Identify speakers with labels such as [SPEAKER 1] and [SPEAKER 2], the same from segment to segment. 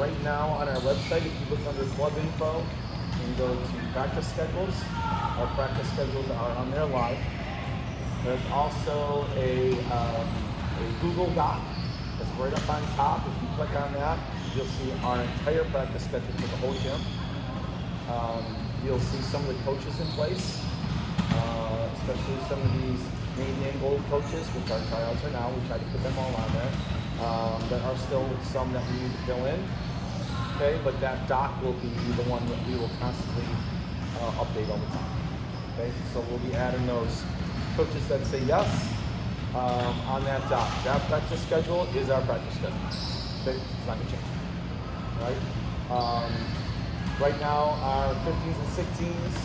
[SPEAKER 1] right now on our website, if you look under club info and go to practice schedules, our practice schedules are on there live. There's also a Google Doc that's right up on top. If you click on that, you'll see our entire practice schedule for the whole gym. You'll see some of the coaches in place, especially some of these Navy and Gold coaches, which our tryouts are now. We try to put them all on there. There are still some that we need to fill in. Okay, but that doc will be the one that we will constantly update all the time. Okay, so we'll be adding those coaches that say yes on that doc. That practice schedule is our practice schedule. Okay, it's not gonna change. Right? Right now, our 15s and 16s,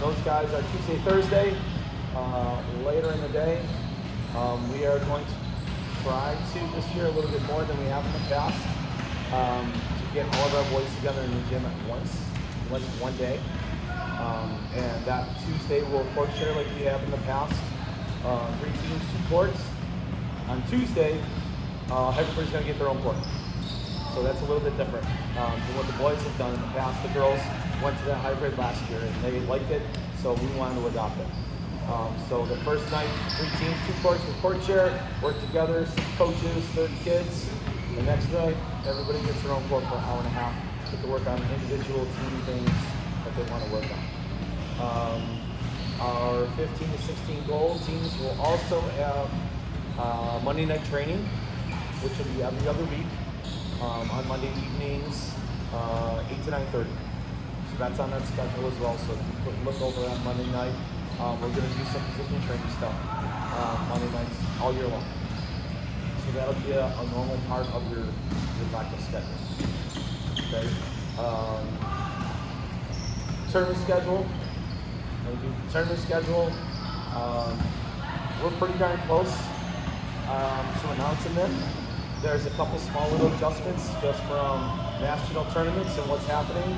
[SPEAKER 1] those guys are Tuesday, Thursday. Later in the day, we are going to try to this year a little bit more than we have in the past to get all of our boys together in the gym at once one day. And that Tuesday we'll court share like we have in the past. 3 teams, 2 courts. On Tuesday, everybody's going to get their own court. So that's a little bit different than what the boys have done in the past. The girls went to that hybrid last year and they liked it, so we wanted to adopt it. So the first night, 3 teams, 2 courts with court share, work together, 6 coaches, 30 kids. The next night, everybody gets their own court for an hour and a half. Get to work on individual team things that they want to work on. Our 15 to 16 goal teams will also have Monday night training, which will be every other week on Monday evenings, 8 to 9:30. So that's on that schedule as well. So if you look over on Monday night, we're going to do some position training stuff Monday nights all year long. So that'll be a normal part of your practice schedule. Okay. Tournament schedule. Tournament schedule. We're pretty darn close to announcing them. There's a couple small little adjustments just from national tournaments and what's happening.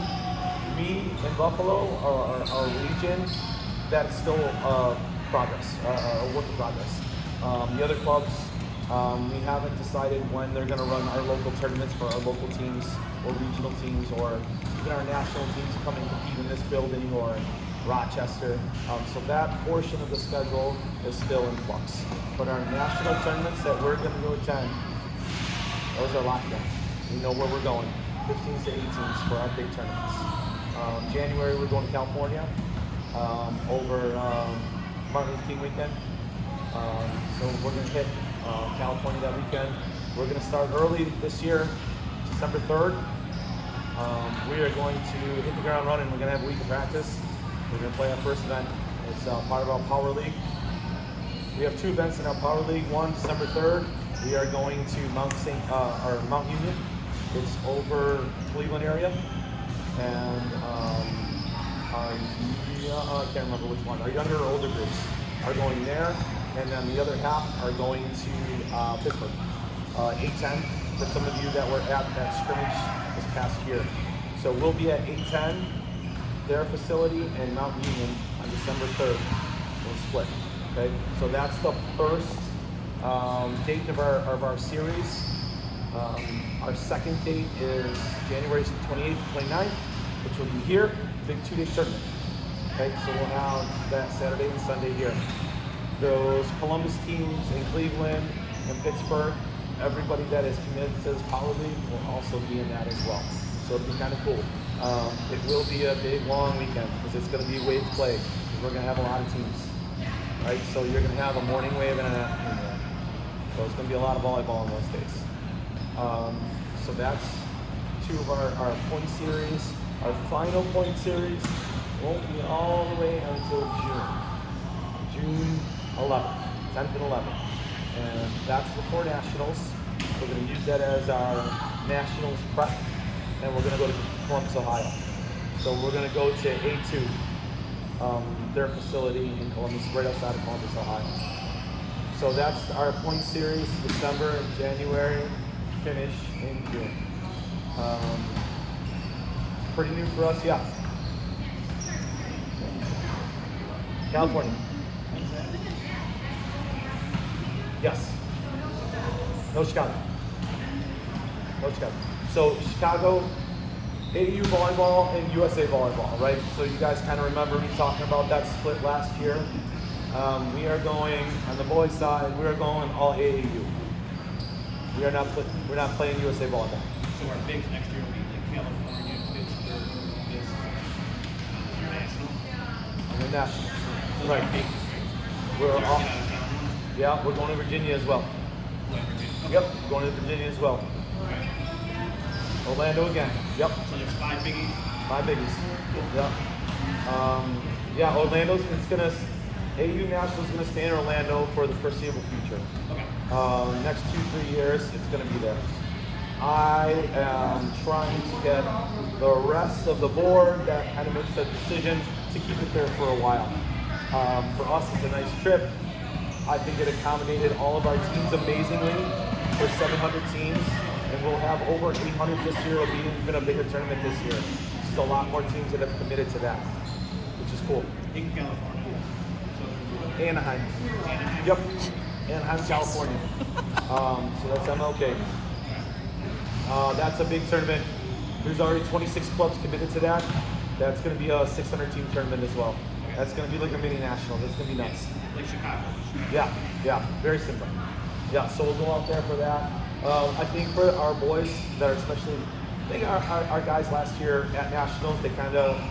[SPEAKER 1] We in Buffalo, our region, that's still progress, a work in progress. The other clubs, we haven't decided when they're going to run our local tournaments for our local teams or regional teams, or even our national teams come and compete in this building or in Rochester. So that portion of the schedule is still in flux. But our national tournaments that we're going to go attend, those are locked in. We know where we're going, 15s to 18s for our big tournaments. January we're going to California over Martin Luther King weekend. So we're going to hit California that weekend. We're going to start early this year, December 3rd. We are going to hit the ground running. We're going to have a week of practice. We're going to play our first event. It's part of our Power League. We have 2 events in our Power League. One, December 3rd. We are going to Mount Union. It's over Cleveland area. And I can't remember which one. Our younger or older groups are going there. And then the other half are going to Pittsburgh. 8-10 for some of you that were at that scrimmage this past year. So we'll be at 8-10, their facility, and Mount Union on December 3rd. We'll split. Okay, so that's the first date of our series. Our second date is January 28th, 29th, which will be here, big 2-day tournament. Okay, so we'll have that Saturday and Sunday here. Those Columbus teams in Cleveland and Pittsburgh, everybody that is committed to this Power League will also be in that as well. So it'll be kind of cool. It will be a big, long weekend because it's going to be wave play. We're going to have a lot of teams. Right, so you're going to have a morning wave and an afternoon wave. So it's going to be a lot of volleyball in those days. So that's 2 of our point series. Our final point series won't be all the way until June 11th, 10th and 11th. And that's before Nationals. We're going to use that as our Nationals prep. And we're going to go to Columbus, Ohio. So we're going to go to A2. Their facility in Columbus, right outside of Columbus, Ohio. So that's our point series, December and January, finish in June. Pretty new for us, yeah. California. Yes. No Chicago. No Chicago. So Chicago, AU volleyball and USA volleyball, right? So you guys kind of remember me talking about that split last year. We are going on the boys' side. We are going all AAU. We're not playing USA volleyball.
[SPEAKER 2] So our bigs next year will be like California, Pittsburgh, this international.
[SPEAKER 1] International.
[SPEAKER 2] Those
[SPEAKER 1] Right.
[SPEAKER 2] are big.
[SPEAKER 1] We're
[SPEAKER 2] They're
[SPEAKER 1] all,
[SPEAKER 2] out of town.
[SPEAKER 1] yeah, we're going to Virginia as well.
[SPEAKER 2] Like Virginia.
[SPEAKER 1] Yep, going to Virginia as well.
[SPEAKER 2] Okay.
[SPEAKER 1] Orlando again. Yep,
[SPEAKER 2] So there's 5 biggies.
[SPEAKER 1] 5 biggies. Yep. Yeah, Orlando's AU National's gonna stay in Orlando for the foreseeable future.
[SPEAKER 2] Okay.
[SPEAKER 1] Next 2-3 years, it's gonna be there. I am trying to get the rest of the board that kind of makes that decision to keep it there for a while. For us, it's a nice trip. I think it accommodated all of our teams amazingly for 700 teams, and we'll have over 800 this year. It'll be even a bigger tournament this year. There's a lot more teams that have committed to that, which is cool.
[SPEAKER 2] In California. So
[SPEAKER 1] Anaheim.
[SPEAKER 2] Anaheim.
[SPEAKER 1] Yep. Anaheim, California. So that's MLK. That's a big tournament. There's already 26 clubs committed to that. That's going to be a 600 team tournament as well. That's going to be like a mini national. That's going to be nuts.
[SPEAKER 2] Like Chicago.
[SPEAKER 1] Yeah, very similar. Yeah, so we'll go out there for that. I think for our boys that are especially, I think our guys last year at nationals, they kind of,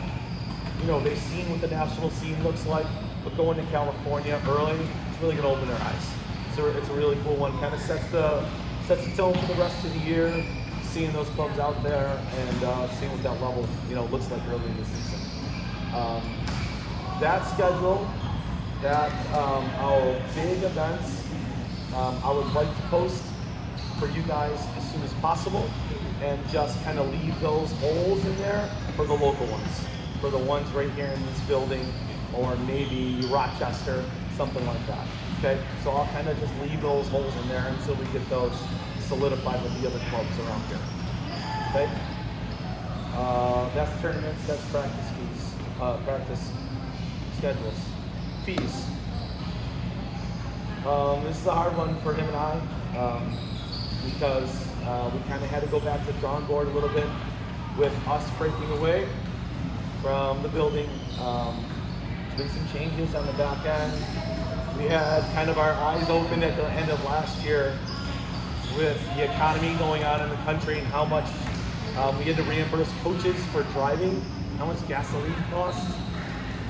[SPEAKER 1] they've seen what the national scene looks like, but going to California early, it's really going to open their eyes. So it's a really cool one. Kind of sets the tone for the rest of the year, seeing those clubs out there and seeing what that level, looks like early in the season. That schedule, our big events, I would like to post for you guys as soon as possible, and just kind of leave those holes in there for the local ones, for the ones right here in this building, or maybe Rochester, something like that. Okay, so I'll kind of just leave those holes in there until we get those solidified with the other clubs around here. Okay, that's tournaments, that's practice fees, practice schedules, fees. This is a hard one for him and I, because we kind of had to go back to the drawing board a little bit with us breaking away from the building. There's been some changes on the back end. We had kind of our eyes open at the end of last year with the economy going on in the country and how much we had to reimburse coaches for driving, how much gasoline costs,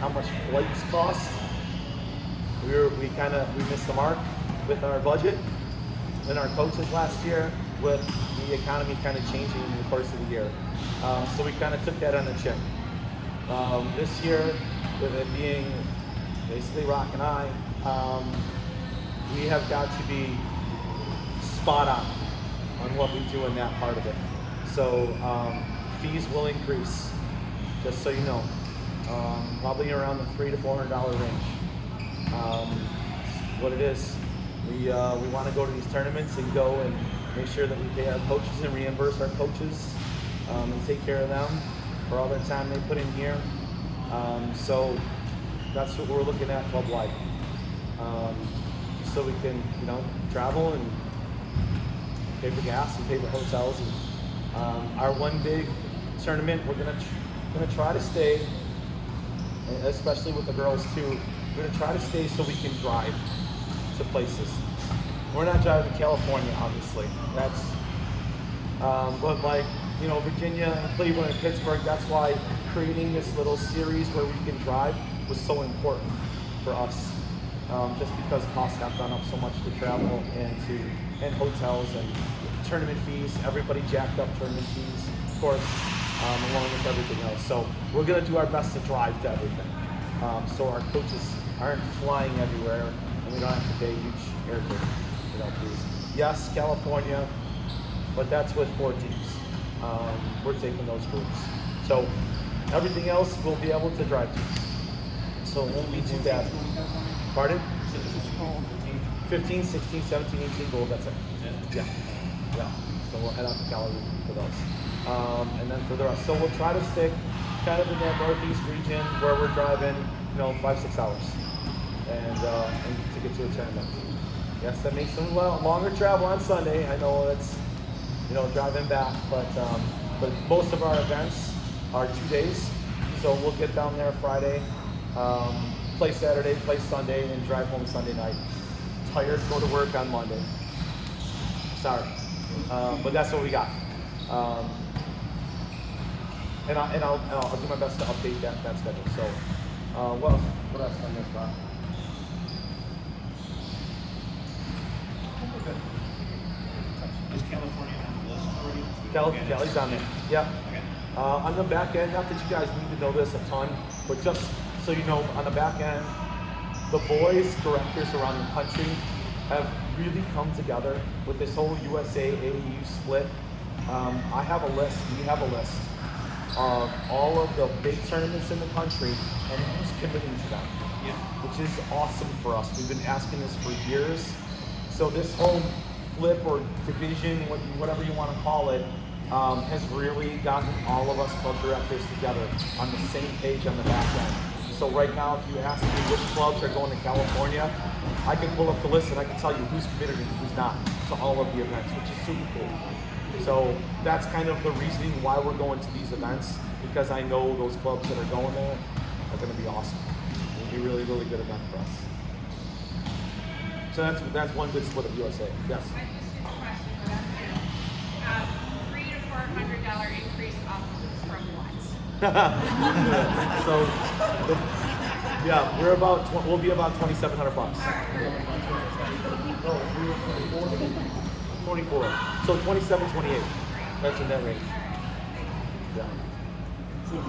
[SPEAKER 1] how much flights cost. We missed the mark with our budget and our coaches last year, with the economy kind of changing in the course of the year. So we kind of took that on the chin. This year, with it being basically Rock and I, we have got to be spot on what we do in that part of it. So fees will increase, just so you know, probably around the $300 to $400 range. What it is, we want to go to these tournaments and go and make sure that we pay our coaches and reimburse our coaches and take care of them for all the time they put in here. So that's what we're looking at club-wide. So we can, travel and pay for gas and pay for hotels. And, our one big tournament, we're gonna try to stay, especially with the girls too. We're gonna try to stay so we can drive to places. We're not driving to California, obviously. That's, but like, Virginia and Cleveland and Pittsburgh, that's why creating this little series where we can drive was so important for us. Just because costs have gone up so much to travel and hotels and tournament fees. Everybody jacked up tournament fees, of course, along with everything else. So we're gonna do our best to drive to everything. So our coaches aren't flying everywhere and we don't have to pay huge airfare fees. Yes, California, but that's with 4 teams. We're taking those groups. So everything else we'll be able to drive to. So it won't be too bad. Pardon? 15, 16, 17, 18 gold, that's it. Yeah. So we'll head out to Cali for those. And then for the rest. So we'll try to stick kind of in that northeast region where we're driving, 5-6 hours. And to get to a tournament. Yes, that makes some longer travel on Sunday. I know driving back. But most of our events are 2 days, so we'll get down there Friday, play Saturday, play Sunday, and drive home Sunday night. Tired, go to work on Monday. Sorry, but that's what we got. And I'll do my best to update that schedule. So, what else on this, Rob?
[SPEAKER 2] Is California on the list already?
[SPEAKER 1] Cali's on there. Yeah.
[SPEAKER 2] Okay.
[SPEAKER 1] On the back end, not that you guys need to know this a ton, but just so you know, on the back end, the boys directors around the country have really come together with this whole USA AAU split. I have a list, we have a list of all of the big tournaments in the country and who's committing to them,
[SPEAKER 2] Yeah.
[SPEAKER 1] which is awesome for us. We've been asking this for years. So this whole flip or division, whatever you want to call it, has really gotten all of us club directors together on the same page on the back end. So right now, if you ask me which clubs are going to California, I can pull up the list and I can tell you who's committed and who's not to all of the events, which is super cool. So that's kind of the reasoning why we're going to these events, because I know those clubs that are going there are going to be awesome. It'll be a really, really good event for us. So that's one good split of USA. Yes.
[SPEAKER 3] I just have a question for that too. $300 to $400 increase from what?
[SPEAKER 1] So, yeah, we'll be about $2,700 bucks. 24. So 27, 28. That's in that range. Yeah.
[SPEAKER 2] So do you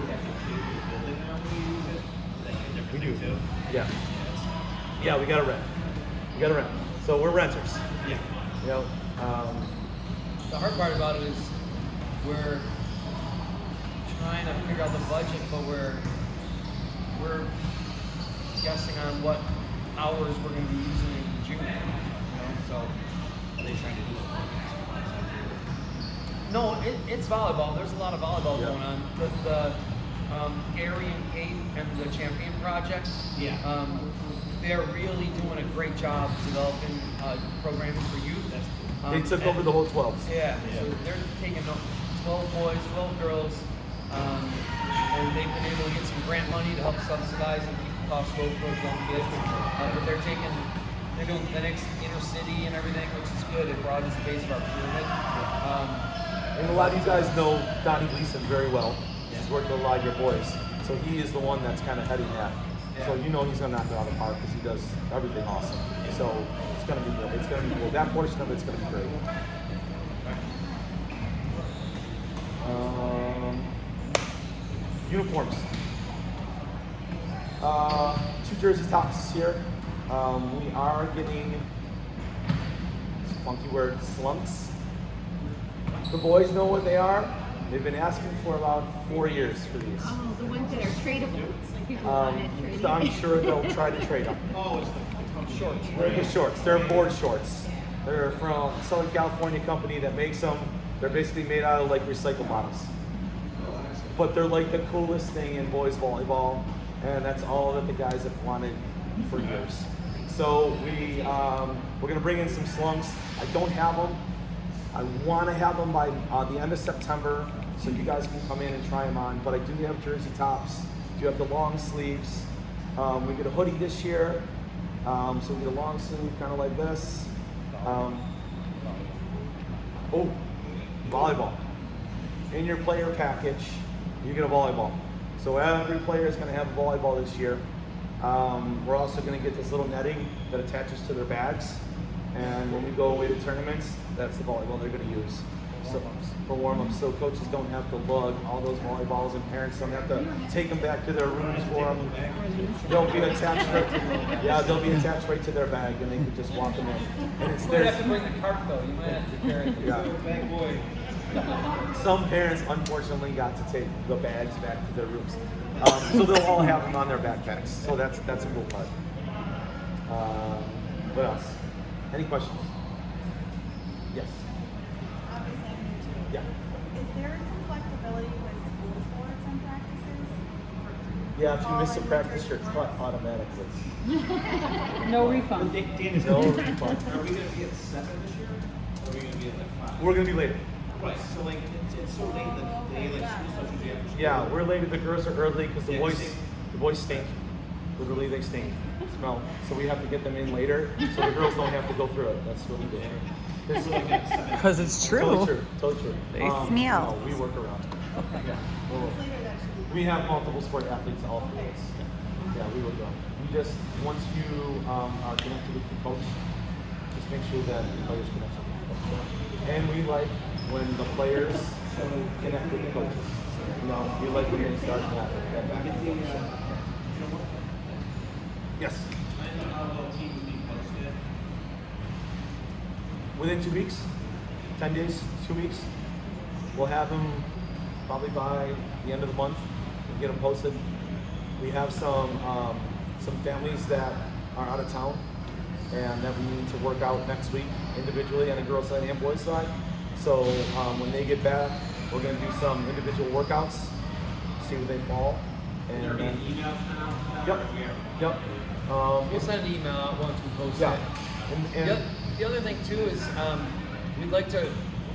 [SPEAKER 2] have to pay for the building now when you use it? Is that a different thing too?
[SPEAKER 1] Yeah. Yeah, we gotta rent. So we're renters.
[SPEAKER 2] Yeah.
[SPEAKER 4] The hard part about it is we're trying to figure out the budget, but we're guessing on what hours we're going to be using in June. So
[SPEAKER 2] Are they trying to do it?
[SPEAKER 4] no, it's volleyball. There's a lot of volleyball
[SPEAKER 1] Yeah.
[SPEAKER 4] going on. The Gary and Kate and the Champion Project.
[SPEAKER 2] Yeah.
[SPEAKER 4] They're really doing a great job developing programming for youth.
[SPEAKER 2] That's cool.
[SPEAKER 1] They took over the whole 12s.
[SPEAKER 4] Yeah,
[SPEAKER 2] Yeah.
[SPEAKER 4] so they're taking 12 boys, 12 girls, and they've been able to get some grant money to help subsidize and keep the costs low for those young kids. But they're doing clinics, inner city and everything, which is good. It broadens the base of our pyramid.
[SPEAKER 1] And a lot of you guys know Donnie Gleason very well. He's worked with a lot of your boys. So he is the one that's kind of heading that. So you know he's going to knock it out of the park because he does everything awesome. So it's going to be good. It's going to be cool. That portion of it's going to be great. Uniforms. 2 jersey tops here. We are getting, funky word, slumps. The boys know what they are. They've been asking for about 4 years for these.
[SPEAKER 5] Oh, the ones that are tradable. Like people want it traded.
[SPEAKER 1] I'm sure they'll try to trade them.
[SPEAKER 2] Oh, it's the shorts.
[SPEAKER 1] They're the shorts. They're board shorts. They're from a Southern California company that makes them. They're basically made out of like recycled bottles. But they're like the coolest thing in boys volleyball, and that's all that the guys have wanted for years. So we're gonna bring in some slumps. I don't have them. I want to have them by the end of September, so you guys can come in and try them on. But I do have jersey tops. Do have the long sleeves. We get a hoodie this year, so we get a long sleeve kind of like this. Volleyball. In your player package, you get a volleyball. So every player is going to have a volleyball this year. We're also going to get this little netting that attaches to their bags. And when we go away to tournaments, that's the volleyball they're going to use. So, for warm-ups, so coaches don't have to lug all those volleyballs and parents don't have to take them back to their rooms for them. They'll be attached they'll be attached right to their bag and they can just walk them in. And it's
[SPEAKER 4] You might have to
[SPEAKER 1] theirs.
[SPEAKER 4] bring the cart though. You might have to carry it.
[SPEAKER 1] Yeah.
[SPEAKER 4] Bag boy.
[SPEAKER 1] Some parents unfortunately got to take the bags back to their rooms. So they'll all have them on their backpacks. So that's a cool part. What else? Any questions? Yes. Yeah.
[SPEAKER 5] Is there some flexibility with school sports and practices?
[SPEAKER 1] Yeah, if you miss a practice, you're cut automatically.
[SPEAKER 5] No refund.
[SPEAKER 2] Dan is
[SPEAKER 1] No refund.
[SPEAKER 2] Are we going to be at 7 this year? we're gonna be at like 5.
[SPEAKER 1] We're gonna be later.
[SPEAKER 2] Right, so like, it's so late that the day, like, school stuff should be after school.
[SPEAKER 1] Yeah, we're later. The girls are early because the
[SPEAKER 2] Yeah,
[SPEAKER 1] boys,
[SPEAKER 2] same.
[SPEAKER 1] the boys stink. Literally, they stink. Smell. So we have to get them in later, so the girls don't have to go through it. That's what we do. This is like
[SPEAKER 6] Because it's true.
[SPEAKER 1] Totally true. Totally true.
[SPEAKER 6] They smell.
[SPEAKER 1] No, we work around it.
[SPEAKER 5] Okay.
[SPEAKER 1] Yeah.
[SPEAKER 5] It's later that should be.
[SPEAKER 1] We have multiple sport athletes all through this. Yeah, we work around. We just once you are connected with the coach, just make sure that the players connect with the coach. And we like when the players connect with the coaches. You know, we like when they start that back and forth. Yes. Within 2 weeks, 10 days, 2 weeks, we'll have them probably by the end of the month. We'll get them posted. We have some families that are out of town and that we need to work out next week individually on the girls' side and boys' side. So when they get back, we're going to do some individual workouts, see where they fall. And then, yep.
[SPEAKER 4] We'll send an email out once we post
[SPEAKER 1] Yeah.
[SPEAKER 4] it. The other thing too is we'd like to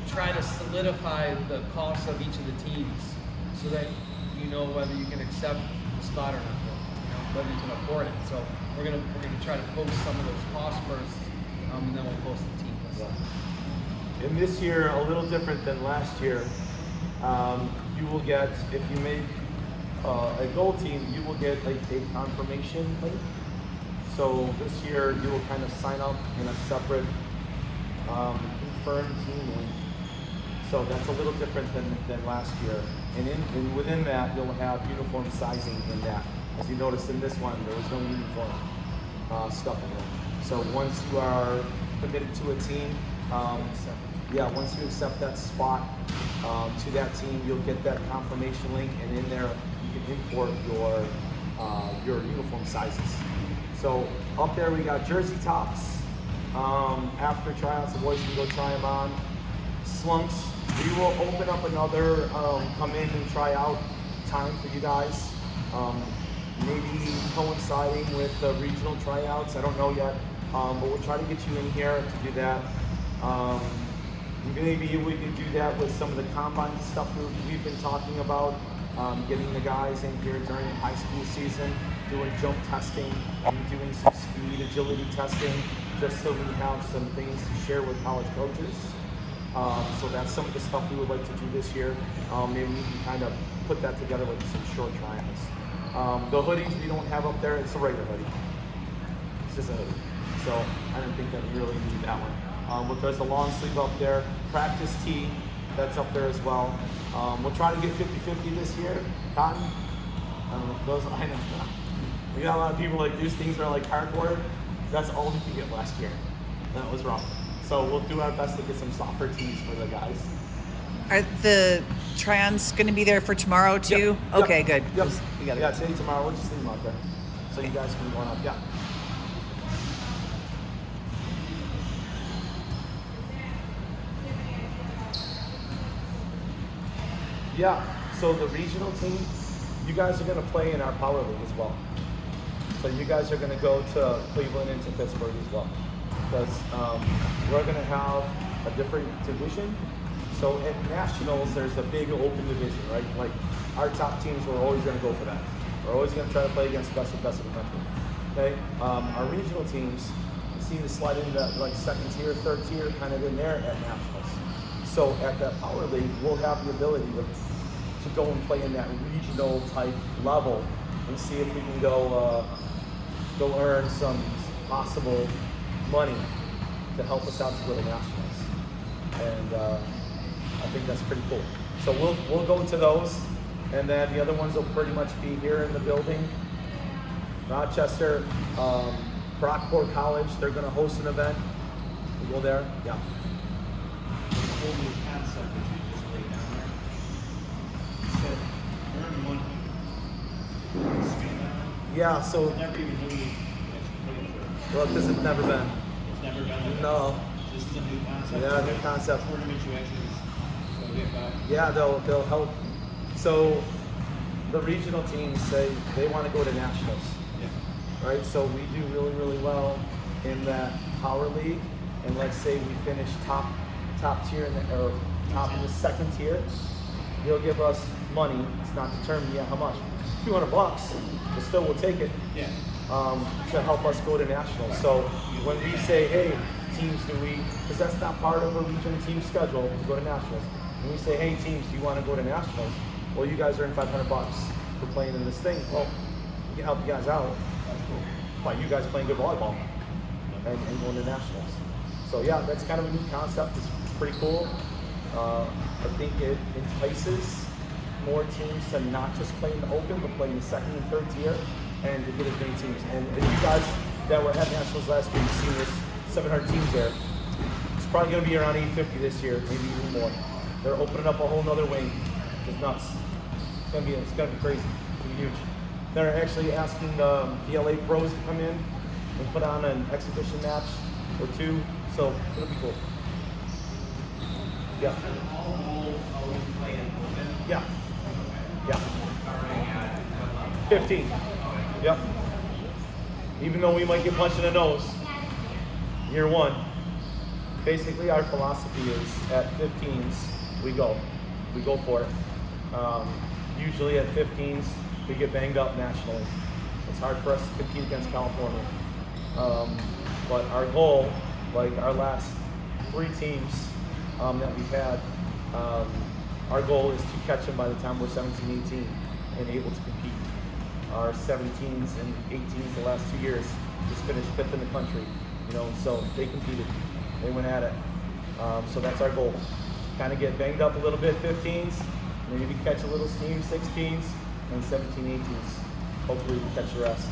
[SPEAKER 4] try to solidify the cost of each of the teams so that you know whether you can accept the spot or not, whether you can afford it. So we're gonna try to post some of those costs first, and then we'll post the team list.
[SPEAKER 1] Yeah. And this year, a little different than last year. You will get, if you make a gold team, you will get like a confirmation link. So this year, you will kind of sign up in a separate confirmed team link. So that's a little different than last year. And within that, you'll have uniform sizing in that. As you noticed in this one, there was no uniform stuff in there. So once you are committed to a team, once you accept that spot to that team, you'll get that confirmation link, and in there you can import your uniform sizes. So up there we got jersey tops. After tryouts, the boys can go try them on. Slunks. We will open up another come in and try out time for you guys. Maybe coinciding with the regional tryouts. I don't know yet, but we'll try to get you in here to do that. Maybe we could do that with some of the combine stuff we've been talking about. Getting the guys in here during high school season, doing jump testing, and doing some speed agility testing, just so we have some things to share with college coaches. So that's some of the stuff we would like to do this year. Maybe we can kind of put that together with some short tryouts. The hoodies we don't have up there, it's a regular hoodie. It's just a hoodie. So I don't think that we really need that one. But there's a long sleeve up there. Practice tee, that's up there as well. We'll try to get 50-50 this year. Cotton, I know. We got a lot of people like these things are like cardboard. That's all we could get last year. That was rough. So we'll do our best to get some softer tees for the guys.
[SPEAKER 6] Are the try-ons going to be there for tomorrow too?
[SPEAKER 1] Yep.
[SPEAKER 6] Okay, good.
[SPEAKER 1] Yep.
[SPEAKER 6] We gotta
[SPEAKER 1] Yeah, today, tomorrow, we'll just leave them out there. So you guys can go on up. Yeah. Yeah, so the regional team, you guys are going to play in our Power League as well. So you guys are going to go to Cleveland and to Pittsburgh as well. Because we're going to have a different division. So at Nationals, there's a big open division, right? Like our top teams, we're always going to go for that. We're always going to try to play against the best of the country. Okay? Our regional teams seem to slide into like second tier, third tier, kind of in there at Nationals. So at the Power League, we'll have the ability to go and play in that regional type level and see if we can go earn some possible money to help us out to go to Nationals. And I think that's pretty cool. So we'll go to those, and then the other ones will pretty much be here in the building. Rochester, Brockport College, they're going to host an event. We'll go there. Yeah.
[SPEAKER 2] Whole new concept that you just laid down there. You said earn money. Expand on it.
[SPEAKER 1] Yeah, so,
[SPEAKER 2] I never even knew you actually played for.
[SPEAKER 1] well, this has never been.
[SPEAKER 2] It's never been like
[SPEAKER 1] No.
[SPEAKER 2] that. This is a new concept.
[SPEAKER 1] Yeah, new concept.
[SPEAKER 2] Tournament you actually go get by.
[SPEAKER 1] Yeah, they'll help. So the regional teams say they want to go to nationals,
[SPEAKER 2] Yeah.
[SPEAKER 1] right? So we do really, really well in that Power League, and let's say we finish top top tier or top of the second tier, he'll give us money. It's not determined yet how much. A few $100, but still we'll take it.
[SPEAKER 2] Yeah.
[SPEAKER 1] To help us go to nationals. So when we say, hey, teams, because that's not part of a region team schedule to go to nationals. When we say, hey, teams, do you want to go to nationals? Well, you guys earn $500 for playing in this thing. Well, we can help you guys out by you guys playing good volleyball and going to nationals. So yeah, that's kind of a new concept. It's pretty cool. I think it entices more teams to not just play in the open, but play in the second and third tier, and to get as many teams. And you guys that were at nationals last year, you've seen this 700 teams there. It's probably going to be around 850 this year, maybe even more. They're opening up a whole nother wing. It's nuts. It's gonna be crazy. It's gonna be huge. They're actually asking the LA pros to come in and put on an exhibition match or two. So it'll be cool. Yeah. Yeah. Yeah. 15. Yep. Even though we might get punched in the nose, year one. Basically, our philosophy is at 15s, we go for it. Usually at 15s, we get banged up nationally. It's hard for us to compete against California. But our goal, like our last 3 teams that we've had, our goal is to catch them by the time we're 17, 18 and able to compete. Our 17s and 18s the last 2 years just finished 5th in the country, so they competed. They went at it. So that's our goal. Kind of get banged up a little bit, 15s, maybe catch a little steam, 16s, and 17, 18s. Hopefully we catch the rest.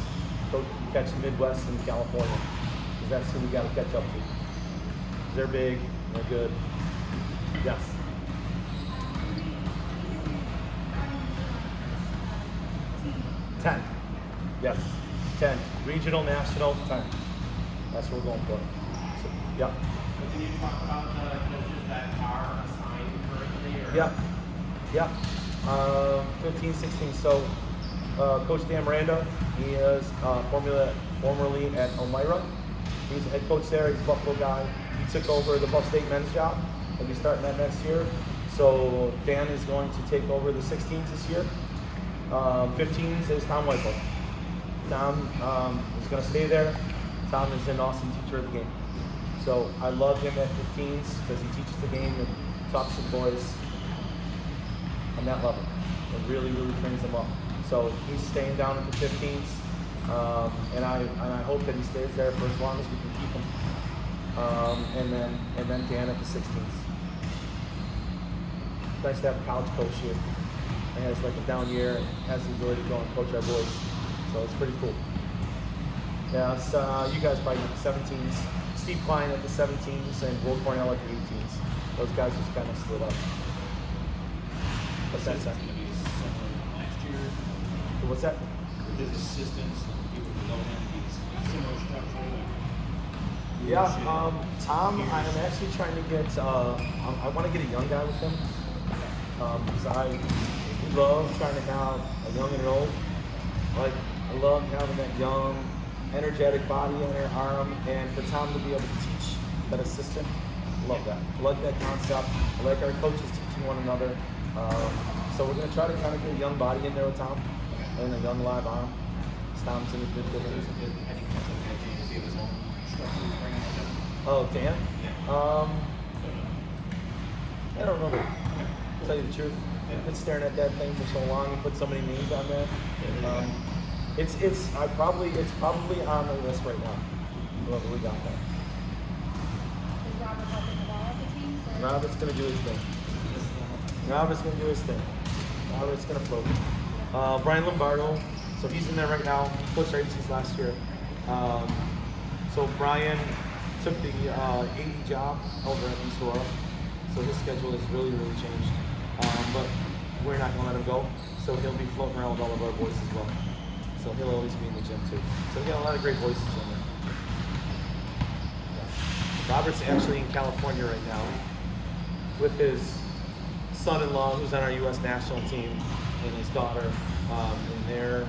[SPEAKER 1] Catch the Midwest and California, because that's who we got to catch up to. They're big, they're good. Yes. Yes, 10. Regional, national, 10. That's what we're going for. So, yeah.
[SPEAKER 2] But can you talk about the coaches that are assigned currently? Or?
[SPEAKER 1] Yeah. 15, 16. So, Coach Dan Miranda, he is formerly at Elmira. He's the head coach there. He's a Buffalo guy. He took over the Buff State men's job. He'll be starting that next year. So Dan is going to take over the 16s this year. 15s is Tom Weisel. Tom is going to stay there. Tom is an awesome teacher of the game. So I love him at 15s because he teaches the game and talks to the boys on that level. And really, really trains them up. So he's staying down at the 15s. And I hope that he stays there for as long as we can keep him. And then Dan at the 16s. Nice to have a college coach here. He has like a down year and has the ability to go and coach our boys. So it's pretty cool. Yeah, it's, you guys probably know the 17s. Steve Klein at the 17s and Will Cornell at the 18s. Those guys just kind of slid up. What's that?
[SPEAKER 2] Going to be similar to last year.
[SPEAKER 1] What's that?
[SPEAKER 2] With his assistants and people below him, he's similar structure.
[SPEAKER 1] Yeah, Tom, I'm actually trying to get, I want to get a young guy with him. Because I love trying to have a young and an old. Like, I love having that young, energetic body in their arm, and for Tom to be able to teach that assistant, love that. I like that concept. I like our coaches teaching one another. So we're going to try to kind of get a young body in there with Tom, and a young live arm. Tom's in his mid-50s.
[SPEAKER 2] I think that's okay to see his own structure he's bringing up.
[SPEAKER 1] Oh, Dan?
[SPEAKER 2] Yeah.
[SPEAKER 1] I don't know. To tell you the truth, I've been staring at that thing for so long and put so many names on there. It's probably on the list right now. Whoever we got there.
[SPEAKER 5] Is Robert helping develop the team?
[SPEAKER 1] Robert's gonna do his thing. Robert's gonna do his thing. Robert's gonna float. Brian Lombardo, so he's in there right now. He coached our 18s last year. So Brian took the 80 job over at East Aurora. So his schedule has really, really changed. But we're not gonna let him go. So he'll be floating around with all of our boys as well. So he'll always be in the gym too. So we got a lot of great voices in there. Robert's actually in California right now with his son-in-law, who's on our U.S. national team, and his daughter. And they're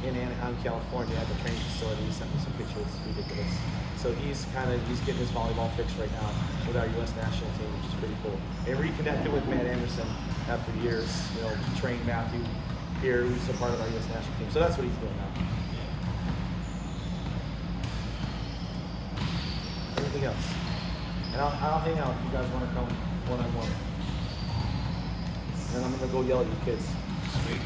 [SPEAKER 1] in Anaheim, California, at the training facility. He sent me some pictures. It's ridiculous. So he's getting his volleyball fix right now with our U.S. national team, which is pretty cool. And reconnected with Matt Anderson after years, trained Matthew here, who's a part of our U.S. national team. So that's what he's doing now. Anything else? And I'll hang out if you guys want to come one-on-one. And I'm going to go yell at you kids.
[SPEAKER 2] Sweet.